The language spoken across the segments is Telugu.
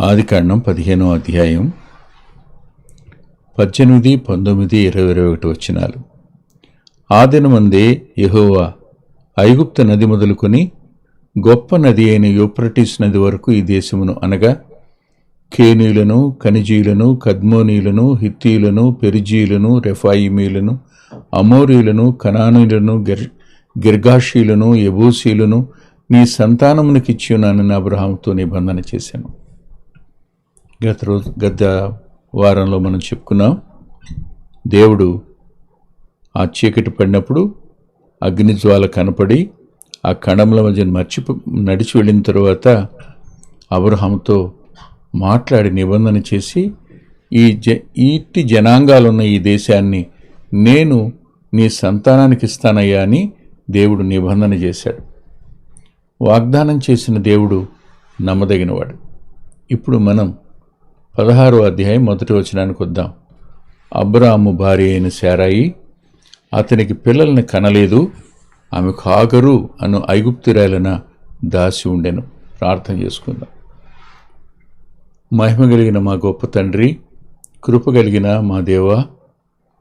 ఆదికాండం 15వ అధ్యాయం 18, 19, 20, 21 వచనాలు. ఆ దినమందే యెహోవా ఐగుప్తు నది మొదలుకొని గొప్ప నది అయిన యూఫ్రటీస్ నది వరకు ఈ దేశమును అనగా కేనీయులను, కనిజీయులను, కద్మోనీయులను, హిత్తీయులను, పెరిజీయులను, రెఫాయిమీయులను, అమోరీయులను, కనానీయులను, గిర్గాషీయులను, యెబూసీయులను నీ సంతానమునకిచ్చున్నానని అబ్రహాముతో నిబంధన చేశాను. గత వారంలో మనం చెప్పుకున్నాం, దేవుడు ఆ చీకటి పడినప్పుడు అగ్నిజ్వాల కనపడి ఆ కణముల మధ్య నడిచి వెళ్ళిన తరువాత అబ్రహాముతో మాట్లాడి నిబంధన చేసి ఈ జనాంగాలున్న ఈ దేశాన్ని నేను నీ సంతానానికి ఇస్తానయ్యా అని దేవుడు నిబంధన చేశాడు. వాగ్దానం చేసిన దేవుడు నమ్మదగినవాడు. ఇప్పుడు మనం 16వ అధ్యాయం 1వ వచనానికి వద్దాం. అబ్రాము భార్య అయిన శారాయి అతనికి పిల్లల్ని కనలేదు, ఆమెకు హాగరు అను ఐగుప్తురాలన దాసి ఉండెను. ప్రార్థన చేసుకుందాం. మహిమ కలిగిన మా గొప్ప తండ్రి, కృప కలిగిన మా దేవా,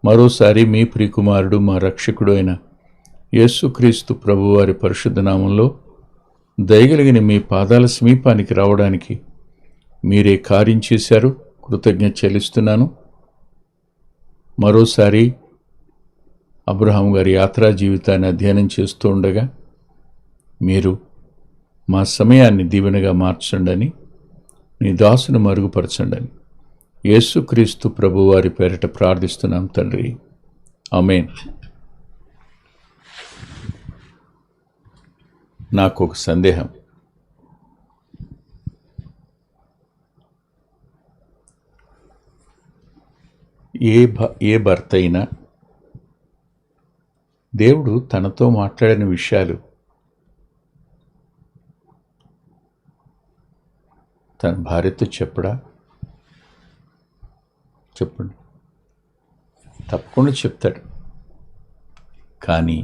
మరోసారి మీ ప్రియకుమారుడు మా రక్షకుడు అయిన యేసుక్రీస్తు ప్రభువారి పరిశుద్ధ నామంలో దయగలిగిన మీ పాదాల సమీపానికి రావడానికి మీరే కార్యం చేశారు. కృతజ్ఞత చెల్లిస్తున్నాను. మరోసారి అబ్రహాం గారి యాత్రా జీవితాన్ని అధ్యయనం చేస్తూ ఉండగా మీరు మా సమయాన్ని దీవెనగా మార్చండి, నీ దాసును మరుగుపరచండి. యేసుక్రీస్తు ప్రభువారి పేరిట ప్రార్థిస్తున్నాం తండ్రి, ఆమేన్. నాకు ఒక సందేహం. ఏ భర్త అయినా దేవుడు తనతో మాట్లాడిన విషయాలు తన భార్యతో చెప్పడా? చెప్పండి. తప్పకుండా చెప్తాడు. కానీ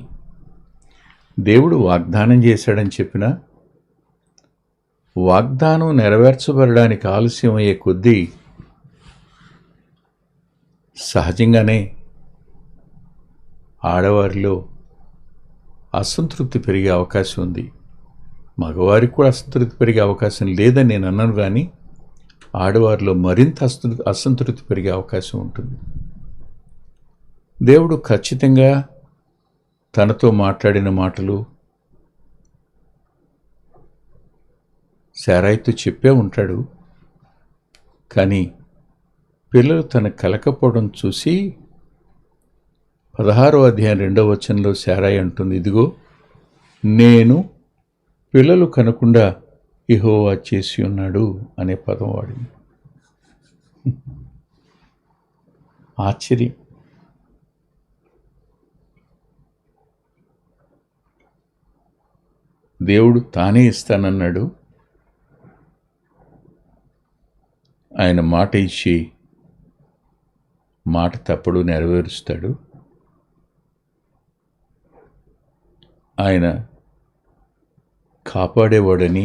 దేవుడు వాగ్దానం చేశాడని చెప్పినా వాగ్దానం నెరవేర్చబడడానికి ఆలస్యం అయ్యే కొద్దీ సహజంగానే ఆడవారిలో అసంతృప్తి పెరిగే అవకాశం ఉంది. మగవారికి కూడా అసంతృప్తి పెరిగే అవకాశం లేదని నేను అన్నాను, కానీ ఆడవారిలో మరింత అసంతృప్తి పెరిగే అవకాశం ఉంటుంది. దేవుడు ఖచ్చితంగా తనతో మాట్లాడిన మాటలు శారాయితో చెప్పే ఉంటాడు. కానీ పిల్లలు తనకు కలకపోవడం చూసి 16వ అధ్యాయం 2వ వచనంలో శారాయి అంటుంది, ఇదిగో నేను పిల్లలు కనకుండా యెహోవా చేసి ఉన్నాడు అనే పదం వాడింది. ఆశ్చర్యం. దేవుడు తానే ఇస్తానన్నాడు. ఆయన మాట ఇచ్చి మాట తప్పుడు నెరవేరుస్తాడు. ఆయన కాపాడేవాడని,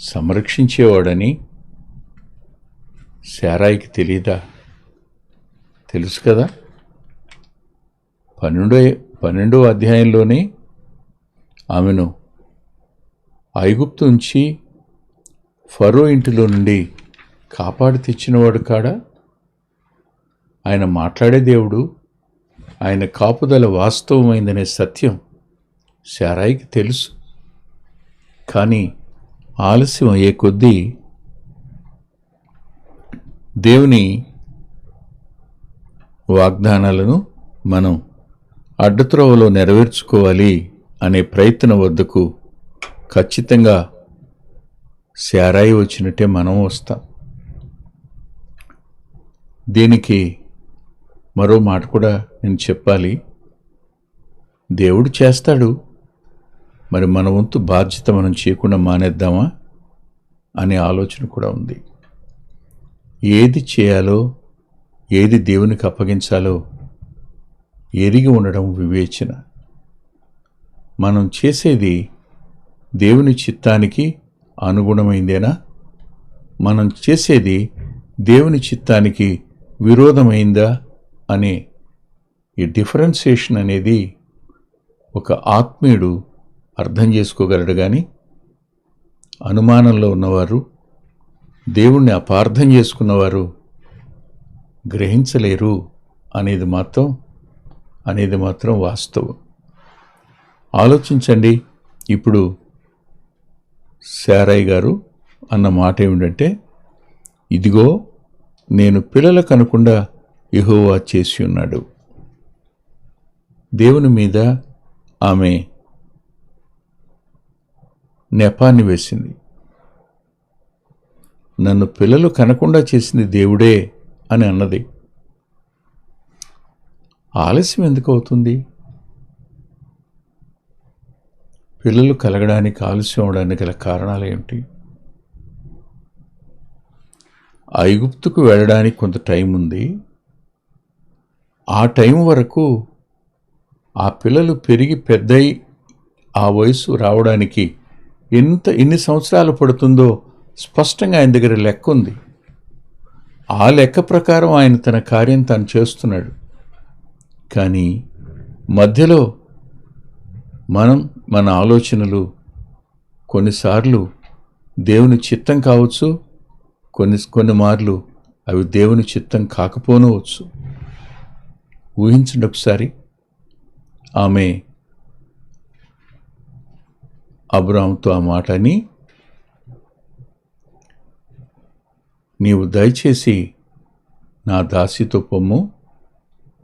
సంరక్షించేవాడని శారాయికి తెలీదా? తెలుసు కదా. 12వ అధ్యాయంలోనే ఆమెను ఐగుప్తు నుంచి ఫరో ఇంటిలో నుండి కాపాడి తెచ్చినవాడు కాడా? ఆయన మాట్లాడే దేవుడు, ఆయన కాపుదల వాస్తవమైందనే సత్యం శారాయికి తెలుసు. కానీ ఆలస్యం అయ్యే కొద్దీ దేవుని వాగ్దానాలను మనం అడ్డత్రోవలో నెరవేర్చుకోవాలి అనే ప్రయత్నం వద్దకు ఖచ్చితంగా శారాయి వచ్చినట్టే మనం వస్తాం. దీనికి మరో మాట కూడా నేను చెప్పాలి. దేవుడు చేస్తాడు, మరి మన వంతు బాధ్యత మనం చేయకుండా మానేద్దామా అనే ఆలోచన కూడా ఉంది. ఏది చేయాలో, ఏది దేవునికి అప్పగించాలో ఎరిగి ఉండడం వివేచన. మనం చేసేది దేవుని చిత్తానికి అనుగుణమైందేనా మనం చేసేది దేవుని చిత్తానికి విరోధమైందా అనే ఈ డిఫరెన్సియేషన్ అనేది ఒక ఆత్మీయుడు అర్థం చేసుకోగలడు. కానీ అనుమానంలో ఉన్నవారు, దేవుణ్ణి అపార్థం చేసుకున్నవారు గ్రహించలేరు అనేది మాత్రం వాస్తవం. ఆలోచించండి. ఇప్పుడు శారై గారు అన్న మాట ఏమిటంటే, ఇదిగో నేను పిల్లలకు అనకుండా యెహోవా చేసి ఉన్నాడు. దేవుని మీద ఆమె నెపాన్ని వేసింది. నన్ను పిల్లలు కనకుండా చేసింది దేవుడే అని అన్నది. ఆలస్యం ఎందుకు అవుతుంది? పిల్లలు కలగడానికి ఆలస్యం అవడానికి గల కారణాలు ఏమిటి? ఐగుప్తుకు వెళ్ళడానికి కొంత టైం ఉంది. ఆ టైం వరకు ఆ పిల్లలు పెరిగి పెద్దయి ఆ వయసు రావడానికి ఎన్ని సంవత్సరాలు పడుతుందో స్పష్టంగా ఆయన దగ్గర లెక్క ఉంది. ఆ లెక్క ప్రకారం ఆయన తన కార్యం తాను చేస్తున్నాడు. కానీ మధ్యలో మన ఆలోచనలు కొన్నిసార్లు దేవుని చిత్తం కావచ్చు, కొన్ని మార్లు అవి దేవుని చిత్తం కాకపోనవచ్చు. ఊహించండి ఒకసారి. ఆమె అబ్రాహాముతో ఆ మాటని, నీవు దయచేసి నా దాసితో పొమ్ము,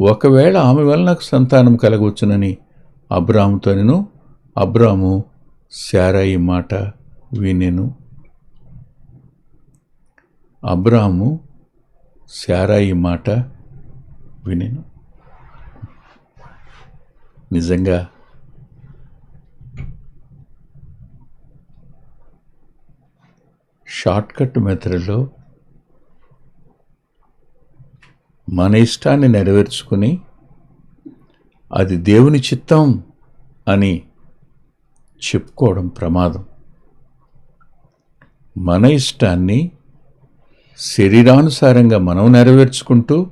ఒకవేళ ఆమె వల్ల నాకు సంతానం కలగవచ్చునని అబ్రాహాముతో నేను. అబ్రాహాము శారయి మాట వినెను. అబ్రాహాము శారయి మాట వినెను. నిజంగా షార్ట్కట్ మెథడ్లో మన ఇష్టాన్ని నెరవేర్చుకుని అది దేవుని చిత్తం అని చెప్పుకోవడం ప్రమాదం. మన ఇష్టాన్ని శరీరానుసారంగా మనం నెరవేర్చుకుంటూ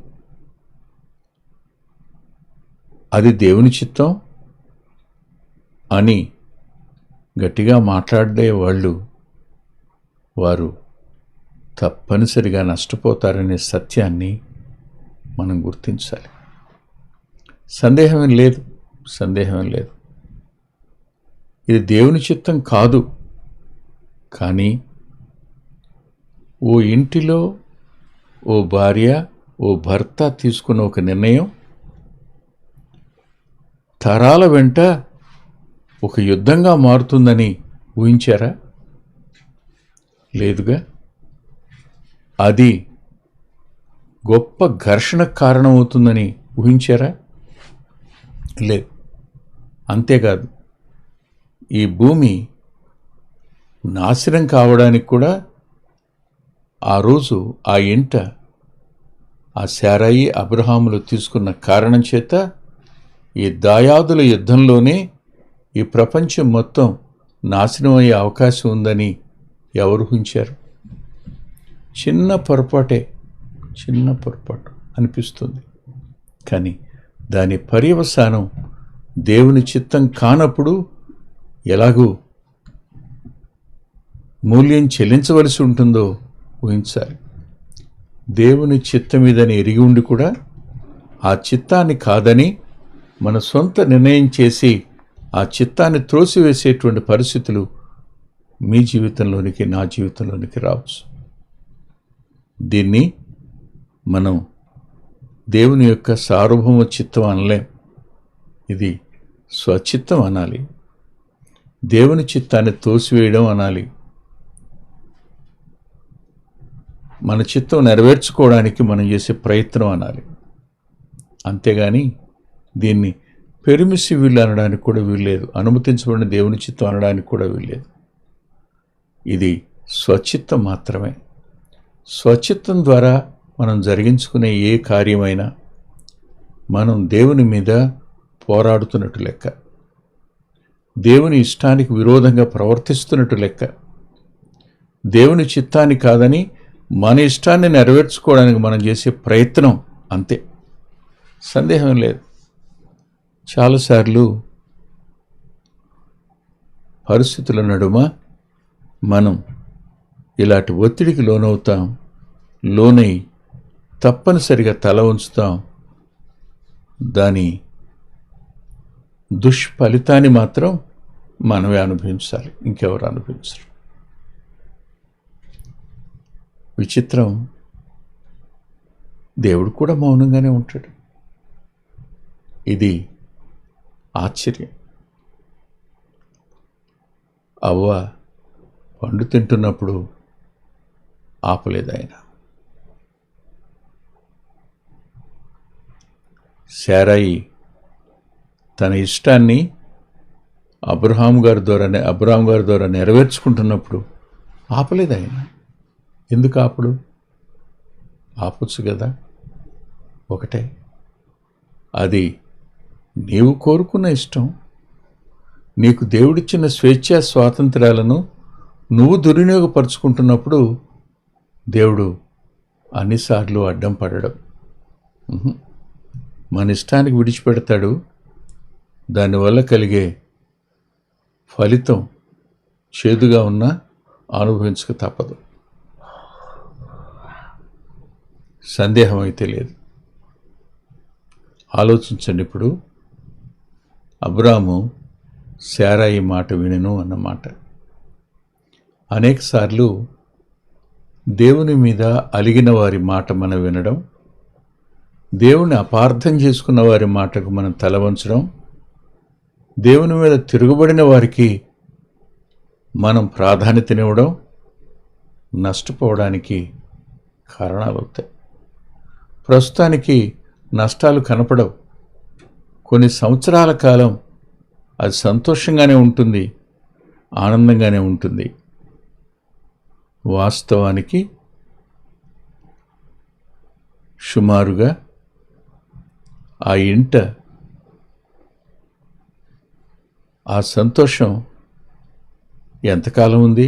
అది దేవుని చిత్తం అని గట్టిగా మాట్లాడే వారు తప్పనిసరిగా నష్టపోతారనే సత్యాన్ని మనం గుర్తించాలి. సందేహం లేదు. ఇది దేవుని చిత్తం కాదు. కానీ ఓ ఇంటిలో ఓ భార్య, ఓ భర్త తీసుకున్న ఒక నిర్ణయం తరాల వెంట ఒక యుద్ధంగా మారుతుందని ఊహించారా? లేదుగా. అది గొప్ప ఘర్షణకు కారణమవుతుందని ఊహించారా? లేదు. అంతేకాదు, ఈ భూమి నాశనం కావడానికి కూడా ఆ రోజు ఆ ఇంట ఆ శారయి అబ్రహాములు తీసుకున్న కారణం చేత ఈ దాయాదుల యుద్ధంలోనే ఈ ప్రపంచం మొత్తం నాశనం అయ్యే అవకాశం ఉందని ఎవరు ఊహించారు? చిన్న పొరపాటు అనిపిస్తుంది. కానీ దాని పర్యవసానం దేవుని చిత్తం కానప్పుడు ఎలాగూ మూల్యం చెల్లించవలసి ఉంటుందో ఊహించాలి. దేవుని చిత్తమీదని ఎరిగి ఉండి కూడా ఆ చిత్తాన్ని కాదని మన సొంత నిర్ణయం చేసి ఆ చిత్తాన్ని త్రోసివేసేటువంటి పరిస్థితులు మీ జీవితంలోనికి, నా జీవితంలోనికి రావచ్చు. దీన్ని మనం దేవుని యొక్క సార్వభౌమ చిత్తం అనలేం. ఇది స్వచిత్తం అనాలి. దేవుని చిత్తాన్ని తోసివేయడం అనాలి. మన చిత్తం నెరవేర్చుకోవడానికి మనం చేసే ప్రయత్నం అనాలి. అంతేగాని దీన్ని పెర్మిసిబుల్ అనడానికి కూడా వీల్లేదు. అనుమతించబడిన దేవుని చిత్తం అనడానికి కూడా వీల్లేదు. ఇది స్వచిత్తం మాత్రమే. స్వచిత్తం ద్వారా మనం జరిగించుకునే ఏ కార్యమైనా మనం దేవుని మీద పోరాడుతున్నట్టు లెక్క, దేవుని ఇష్టానికి విరోధంగా ప్రవర్తిస్తున్నట్టు లెక్క. దేవుని చిత్తాన్ని కాదని మన ఇష్టాన్ని నెరవేర్చుకోవడానికి మనం చేసే ప్రయత్నం, అంతే, సందేహం లేదు. చాలాసార్లు పరిస్థితుల నడుమ మనం ఇలాంటి ఒత్తిడికి లోనవుతాం, లోనై తప్పనిసరిగా తల ఉంచుతాం. దాని దుష్ఫలితాన్ని మాత్రం మనమే అనుభవించాలి, ఇంకెవరు అనుభవించరు. విచిత్రం, దేవుడు కూడా మౌనంగానే ఉంటాడు. ఇది ఆశ్చర్యం. అవ్వ పండు తింటున్నప్పుడు ఆపలేదు ఆయన. శారాయి తన ఇష్టాన్ని అబ్రహాం గారి ద్వారా నెరవేర్చుకుంటున్నప్పుడు ఆపలేదు ఆయన. ఎందుకు ఆపడు? ఆపొచ్చు కదా. ఒకటే, అది నీవు కోరుకున్న ఇష్టం. నీకు దేవుడిచ్చిన స్వేచ్ఛా స్వాతంత్ర్యాలను నువ్వు దుర్వినియోగపరుచుకుంటున్నప్పుడు దేవుడు అన్నిసార్లు అడ్డం పడడం. మన ఇష్టానికి విడిచిపెడతాడు. దానివల్ల కలిగే ఫలితం చేదుగా ఉన్నా అనుభవించక తప్పదు. సందేహం అయితే లేదు. ఆలోచించండి. ఇప్పుడు అబ్రాము శారాయి మాట వినెను అన్నమాట. అనేకసార్లు దేవుని మీద అలిగిన వారి మాట మనం వినడం, దేవుని అపార్థం చేసుకున్న వారి మాటకు మనం తల వంచడం, దేవుని మీద తిరుగుబడిన వారికి మనం ప్రాధాన్యతనివ్వడం నష్టపోవడానికి కారణాలు అవుతాయి. ప్రస్తుతానికి నష్టాలు కనపడవు. కొన్ని సంవత్సరాల కాలం అది సంతోషంగానే ఉంటుంది, ఆనందంగానే ఉంటుంది. వాస్తవానికి సుమారుగా ఆ ఇంట ఆ సంతోషం ఎంతకాలం ఉంది?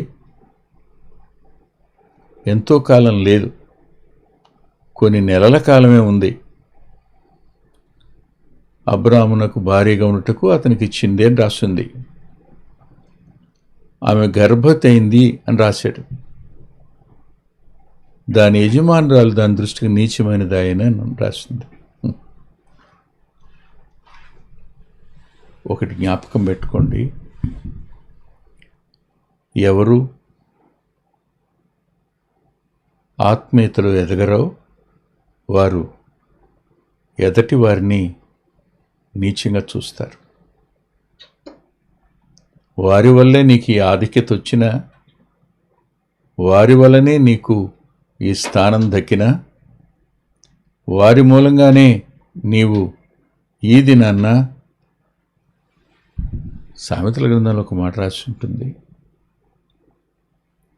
ఎంతో కాలం లేదు, కొన్ని నెలల కాలమే ఉంది. అబ్రామునకు భార్యగా ఉన్నటకు అతనికి ఇచ్చింది అని రాసింది. ఆమె గర్భవతి అయింది అని రాశాడు. దాని యజమానురాలు దాని దృష్టికి నీచమైనదాయన అని రాసింది. ఒకటి జ్ఞాపకం పెట్టుకోండి, ఎవరు ఆత్మీయతలో ఎదగరో వారు ఎదటి వారిని నీచంగా చూస్తారు. వారి వల్లే నీకు ఈ ఆధిక్యత వచ్చినా, వారి వల్లనే నీకు ఈ స్థానం దక్కినా, వారి మూలంగానే నీవు ఈ దినాన్న, సామెతల గ్రంథంలో ఒక మాట రాసి ఉంటుంది,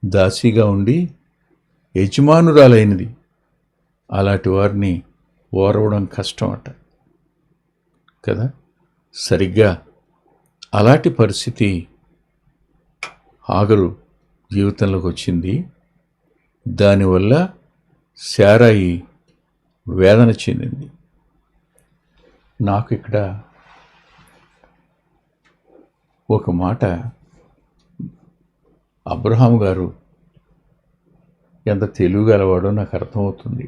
దాసిగా ఉండి యజమానురాలైనది. అలాంటి వారిని ఓరవడం కష్టం అట కదా. సరిగ్గా అలాంటి పరిస్థితి హాగరు జీవితంలోకి వచ్చింది. దానివల్ల శారాయి వేదన చెందింది. నాకు ఇక్కడ ఒక మాట, అబ్రహాం గారు ఎంత తెలివిగలవాడో నాకు అర్థమవుతుంది,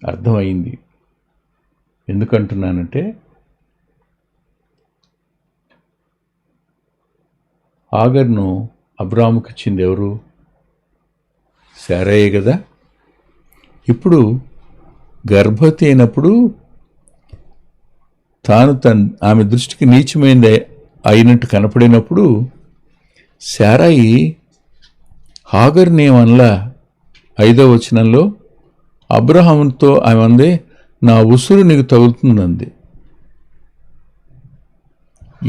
అర్థమైంది. ఎందుకంటున్నానంటే, హాగర్ను అబ్రాముకి ఇచ్చింది ఎవరు? శారాయే కదా. ఇప్పుడు గర్భవతి అయినప్పుడు తాను ఆమె దృష్టికి నీచమైంది అయినట్టు కనపడినప్పుడు శారాయి హాగర్ని ఏమనలా. 5వ వచనంలో అబ్రహాముతో ఆమె అంది, నా ఉసురు నీకు తగులుతుందంది.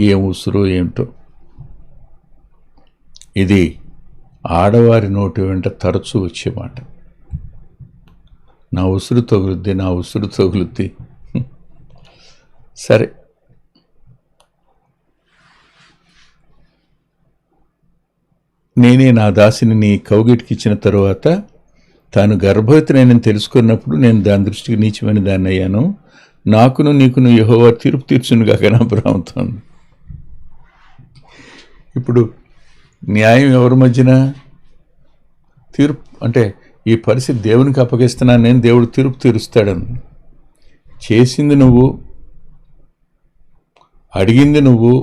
ఏం ఉసురు ఏమిటో, ఇది ఆడవారి నోటి వెంట తరచూ వచ్చే మాట. నా ఉసురు తగులుద్ది, నా ఉసురు తగులుద్ది. సరే, నేనే నా దాసిని నీ కౌగిటికి ఇచ్చిన తరువాత తాను గర్భవతినైనని తెలుసుకున్నప్పుడు నేను దాని దృష్టికి నీచమైన దాన్ని అయ్యాను. నాకును నీకును యెహోవా తీర్పు తీర్చునుగాక అని అబ్రాహాముతో. ఇప్పుడు న్యాయం ఎవరి మధ్యన? తీర్పు అంటే ఈ పరిస్థితి దేవునికి అప్పగిస్తున్నాను నేను, దేవుడు తీర్పు తీరుస్తాడని. చేసింది నువ్వు, అడిగింది నువ్వు,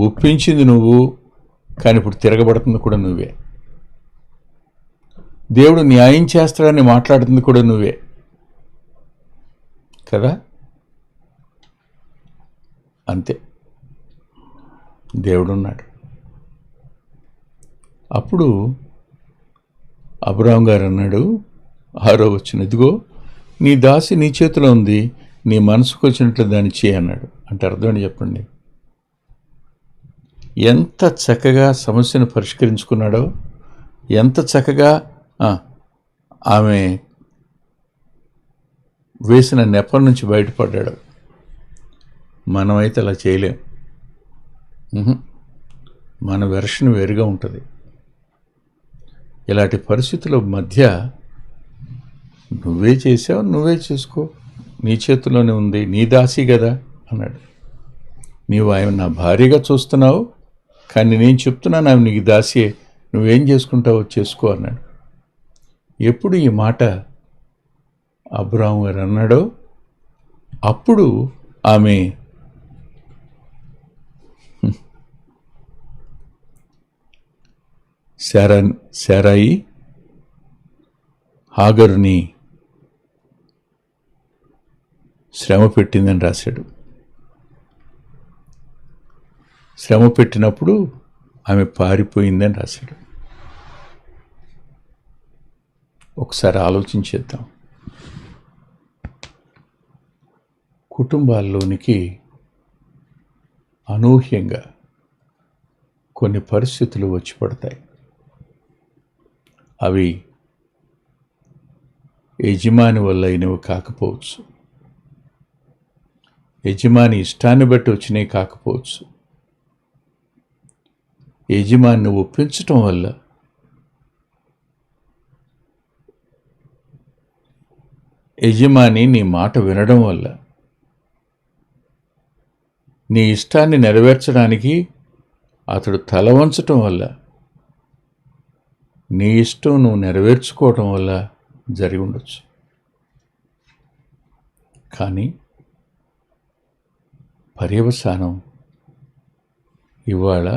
ఒప్పించింది నువ్వు, కానీ ఇప్పుడు తిరగబడుతుంది కూడా నువ్వే. దేవుడు న్యాయం చేస్తాడని మాట్లాడుతుంది కూడా నువ్వే కదా. అంతే, దేవుడున్నాడు. అప్పుడు అబ్రాహాం గారు అన్నాడు, 6వ వచనం, ఇదిగో నీ దాసి నీ చేతిలో ఉంది, నీ మనసుకు వచ్చినట్లు దాన్ని చేయి అన్నాడు. అంటే అర్థమని చెప్పండి. ఎంత చక్కగా సమస్యను పరిష్కరించుకున్నాడో, ఎంత చక్కగా ఆమె వేసిన నెపం నుంచి బయటపడ్డాడు. మనమైతే అలా చేయలేం. మన వెర్షన్ వేరుగా ఉంటుంది. ఇలాంటి పరిస్థితుల మధ్య నువ్వే చేసావు, నువ్వే చేసుకో, నీ చేతిలోనే ఉంది, నీ దాసి కదా అన్నాడు. నీవు ఆయన నా భార్యగా చూస్తున్నావు, కానీ నేను చెప్తున్నాను ఆమె నీకు దాసియే, నువ్వేం చేసుకుంటావో చేసుకో అన్నాడు. ఎప్పుడు ఈ మాట అబ్రాహాం గారు అన్నాడో అప్పుడు ఆమె శారాయి హాగరుని శ్రమ పెట్టిందని రాశాడు. శ్రమ పెట్టినప్పుడు ఆమె పారిపోయిందని రాశాడు. ఒకసారి ఆలోచించేద్దాం. కుటుంబాల్లోనికి అనూహ్యంగా కొన్ని పరిస్థితులు వచ్చి పడతాయి. అవి యజమాని వల్ల అయినవి కాకపోవచ్చు, యజమాని ఇష్టాన్ని బట్టి వచ్చినవి కాకపోవచ్చు, యజమానిని ఒప్పించటం వల్ల, యజమాని నీ మాట వినడం వల్ల, నీ ఇష్టాన్ని నెరవేర్చడానికి అతడు తల వంచటం వల్ల, నీ ఇష్టం నువ్వు నెరవేర్చుకోవటం వల్ల జరిగి ఉండొచ్చు. కానీ పర్యవసానం ఇవాళ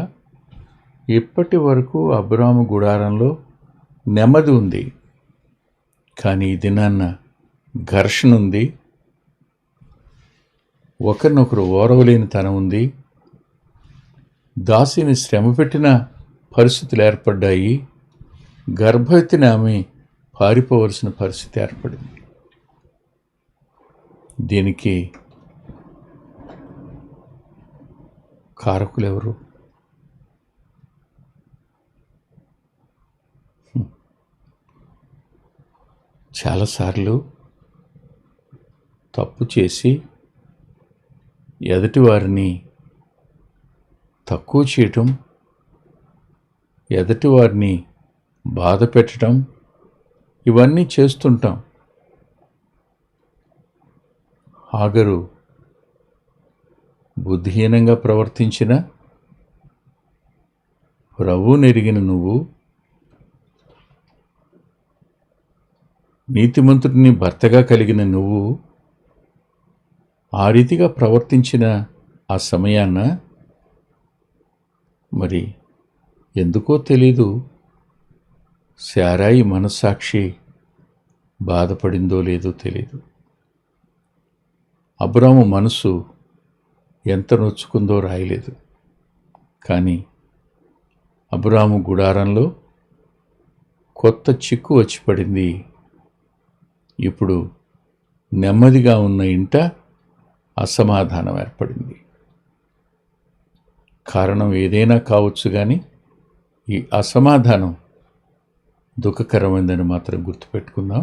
ఇప్పటి వరకు అబ్రాహాము గుడారంలో నెమ్మది ఉంది, కానీ ఈ దినాన్న ఘర్షణ ఉంది, ఒకరినొకరు ఓరవలేని తనం ఉంది, దాసిని శ్రమ పెట్టిన పరిస్థితులు ఏర్పడ్డాయి, గర్భవతిని ఆమె పారిపోవలసిన పరిస్థితి ఏర్పడింది. దీనికి కారకులు ఎవరు? చాలాసార్లు తప్పు చేసి ఎదుటివారిని తక్కువ చేయటం, ఎదుటివారిని బాధ పెట్టడం, ఇవన్నీ చేస్తుంటాం. హాగరు బుద్ధిహీనంగా ప్రవర్తించిన ప్రభువునెరిగిన నువ్వు, నీతిమంతుడిని భర్తగా కలిగిన నువ్వు ఆ రీతిగా ప్రవర్తించిన ఆ సమయాన మరి ఎందుకో తెలీదు శారాయి మనస్సాక్షి బాధపడిందో లేదో తెలీదు. అబ్రాము మనసు ఎంత నొచ్చుకుందో రాయలేదు. కానీ అబ్రాము గుడారంలో కొత్త చిక్కు వచ్చి పడింది. ఇప్పుడు నెమ్మదిగా ఉన్న ఇంట అసమాధానం ఏర్పడింది. కారణం ఏదైనా కావచ్చు, కానీ ఈ అసమాధానం దుఃఖకరమైందని మాత్రం గుర్తుపెట్టుకుందాం.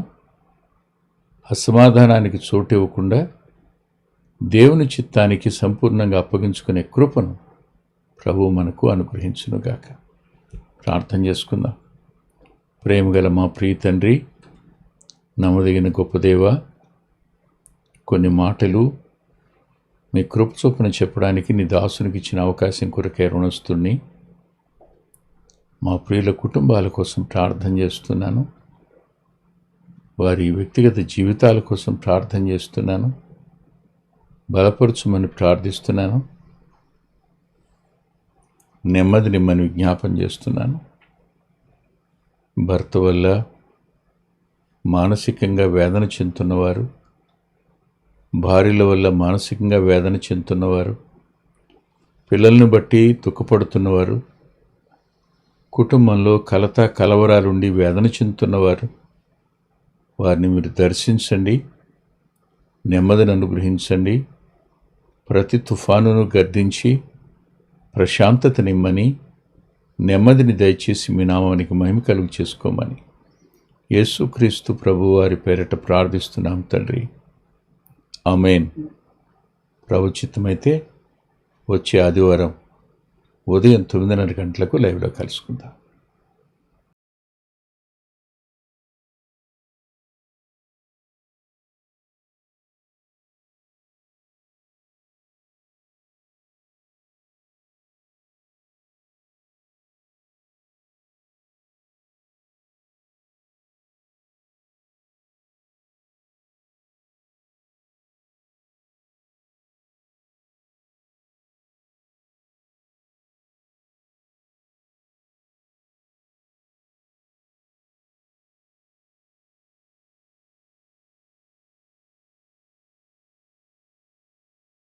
అసమాధానానికి చోటు ఇవ్వకుండా దేవుని చిత్తానికి సంపూర్ణంగా అప్పగించుకునే కృపను ప్రభువు మనకు అనుగ్రహించునుగాక. ప్రార్థన చేసుకుందాం. ప్రేమగల మా ప్రియ తండ్రి, నమ్మదగిన గొప్ప దేవా, కొన్ని మాటలు మీ కృప చొప్పున చెప్పడానికి నీ దాసునికి ఇచ్చిన అవకాశం కొరకే రుణస్తుని. మా ప్రియుల కుటుంబాల కోసం ప్రార్థన చేస్తున్నాను. వారి వ్యక్తిగత జీవితాల కోసం ప్రార్థన చేస్తున్నాను. బలపరచుమని ప్రార్థిస్తున్నాను. నెమ్మది నిమ్మని విజ్ఞాపన చేస్తున్నాను. భర్త వల్ల మానసికంగా వేదన చెందుతున్నవారు, భార్యల వల్ల మానసికంగా వేదన చెందుతున్నవారు, పిల్లలను బట్టి దుఃఖపడుతున్నవారు, కుటుంబంలో కలవరాలుండి వేదన చెందుతున్నవారు, వారిని మీరు దర్శించండి, నెమ్మదిని అనుగ్రహించండి. ప్రతి తుఫానును గర్దించి ప్రశాంతతనిమ్మని, నెమ్మదిని దయచేసి మీ నామానికి మహిమ కలుగు చేసుకోమని యేసుక్రీస్తు ప్రభువారి పేరిట ప్రార్థిస్తున్నాం తండ్రి. ఆమేన్. ప్రభు చిత్తమైతే వచ్చే ఆదివారం ఉదయం 9:30 గంటలకు లైవ్లో కలుసుకుందాం.